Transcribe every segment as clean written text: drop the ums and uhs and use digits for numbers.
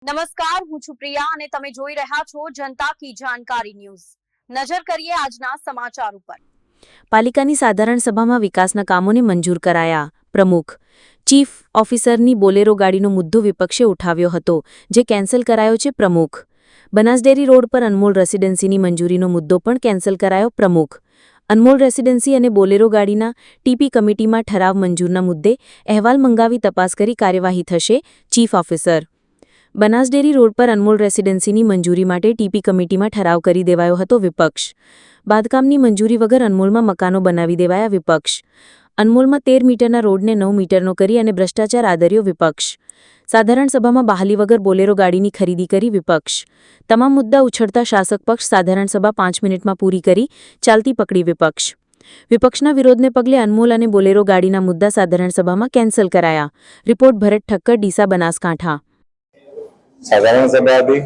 નમસ્કાર, હું છું પ્રિયા અને તમે જોઈ રહ્યા છો જનતા કી જાણકારી ન્યૂઝ। નજર કરીએ આજના સમાચાર ઉપર। પાલિકાની સાધારણ સભામાં વિકાસના કામોને મંજૂર કરાયા। પ્રમુખ ચીફ ઓફિસરની બોલેરો ગાડીનો મુદ્દો વિપક્ષે ઉઠાવ્યો હતો, જે કેન્સલ કરાયો છે। પ્રમુખ બનાસડેરી રોડ પર અનમોલ રેસિડેન્સીની મંજૂરીનો મુદ્દો પણ કેન્સલ કરાયો। પ્રમુખ અનમોલ રેસિડેન્સી અને બોલેરો ગાડીના ટીપી કમિટીમાં ઠરાવ મંજૂરના મુદ્દે અહેવાલ મંગાવી તપાસ કરી કાર્યવાહી થશે। ચીફ ઓફિસર બનાસડેરી રોડ પર અનમોલ રેસિડેન્સીની મંજૂરી માટે ટીપી કમિટીમાં ઠરાવ કરી દેવાયો હતો। વિપક્ષ બાંધકામની મંજૂરી વગર અનમોલમાં મકાનો બનાવી દેવાયા। વિપક્ષ અનમોલમાં 13 મીટરના રોડને 9 મીટરનો કરી અને ભ્રષ્ટાચાર આદર્યો। વિપક્ષ સાધારણ સભામાં બહાલી વગર બોલેરો ગાડીની ખરીદી કરી। વિપક્ષ તમામ મુદ્દા ઉછળતા શાસક પક્ષ સાધારણ સભા 5 મિનિટમાં પૂરી કરી ચાલતી પકડી। વિપક્ષના વિરોધને પગલે અનમોલ અને બોલેરો ગાડીના મુદ્દા સાધારણ સભામાં કેન્સલ કરાયા। રિપોર્ટ ભરત ઠક્કર, ડીસા, બનાસકાંઠા। साधारण सभा थी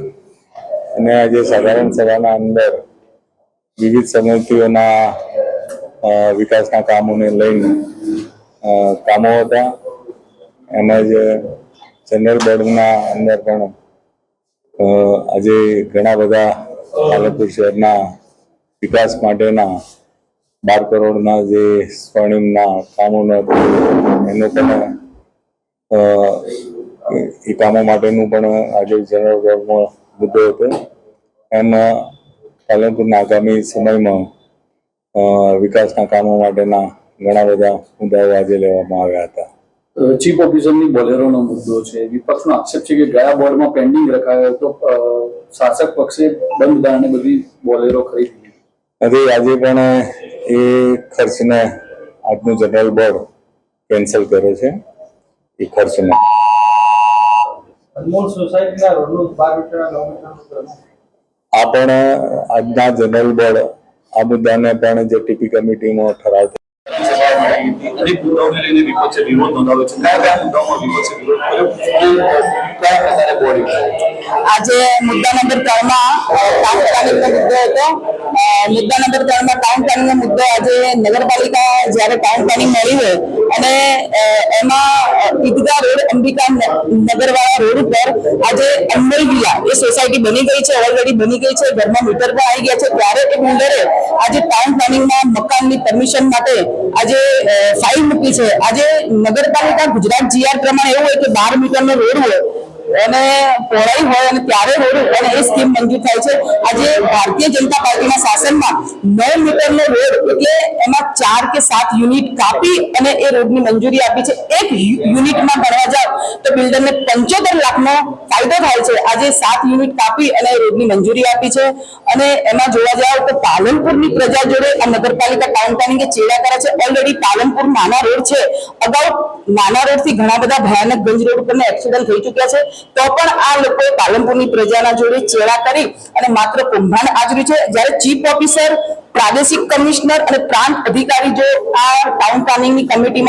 અને આજે સાધારણ સભાના અંદર વિવિધ સમિતિઓના વિકાસના કામોને લઈને કામો હતા। એમાં જ જનરલ બોર્ડના અંદર પણ આજે ઘણા બધા પાલનપુર શહેરના વિકાસ માટેના 12 કરોડના જે સ્વર્ણિમના કામોનો એનો પણ એ કામો માટેનું પણ આજે જનરલ બોર્ડમાં મુદ્દો હતો। એમાં પાલનપુરના આગામી સમયમાં વિકાસના કામો માટેના ઘણા બધા મુદ્દાઓ આજે લેવામાં આવ્યા હતા। ચીફ ઓફિસરની બોલેરોનો મુદ્દો છે। વિપક્ષનો આક્ષેપ છે કે ગયા બોર્ડમાં પેન્ડિંગ રખાયો તો શાસક પક્ષે બંધ દારણે બધી બોલેરો ખરીદી હતી। આજે પણ એ ખર્ચને આજનું જનરલ બોર્ડ કેન્સલ કર્યો છે। એ ખર્ચને અનમોલ સોસાયટીના રોડનું 12 મીટરના આ પણ આજના જનરલ બોર્ડ આ મુદ્દાને પણ જે ટીપી કમિટીમાં ઠરાવ અનેક મુદ્દાઓને લઈને વિપક્ષે વિરોધ નોંધાવ્યો છે। કયા મુદ્દાઓમાં વિપક્ષે વિરોધ કર્યો? કયા પ્રકારે બોર્ડ આજે મુદ્દા નંબર 3 માં ટાઉન પ્લાનિંગનો મુદ્દો હતો। મુદ્દા નંબર 3 માં ટાઉન પ્લાનિંગનો મુદ્દો આજે નગરપાલિકા જ્યારે ટાઉન પ્લાનિંગ મળી હોય અને એમાં ઈદગાહ રોડ અંબિકા નગરવાળા રોડ ઉપર આજે અનમોલ વિલા એ સોસાયટી બની ગઈ છે, ઓલરેડી બની ગઈ છે, ઘરમાં મીટર પણ આવી ગયા છે। ત્યારે એ બિલ્ડરે આજે ટાઉન પ્લાનિંગમાં મકાનની પરમિશન માટે આજે ફાઇલ મૂકી છે। આજે નગરપાલિકા ગુજરાત જીઆર પ્રમાણે એવું હોય કે 12 મીટરનો રોડ હોય અને પહોળાઈ હોય અને ત્યારે રોડ અને એ સ્કીમ મંજૂર થાય છે। આજે ભારતીય જનતા પાર્ટીના શાસનમાં 9 મીટરનો રોડ એટલે એમાં 4 કે 7 યુનિટ કાપી અને એ રોડની મંજૂરી આપી છે। એક યુનિટમાં ગણવા જાવ તો બિલ્ડરને 75 લાખનો ફાયદો થાય છે। આજે 7 યુનિટ કાપી અને રોડની મંજૂરી આપી છે। અને એમાં જોવા જાવ તો પાલનપુરની પ્રજા જોડે આ નગરપાલિકા ટાઉન પ્લાનિંગે ચેડા કરે છે। ઓલરેડી પાલનપુર નાના રોડ છે, અગાઉ નાના રોડથી ઘણા બધા ભયાનક ગંજ રોડ ઉપરના એક્સિડન્ટ થઈ ચૂક્યા છે, તો પણ આ લોકોએ પાલનપુરની પ્રજાના જોડે ચેડા કરી અને માત્ર કૌભાંડ આચર્યું છે। જ્યારે ચીફ ઓફિસર, પ્રાદેશિક કમિશનર અને પ્રાંત અધિકારી જો આ ટાઉન પ્લાનિંગની કમિટીમાં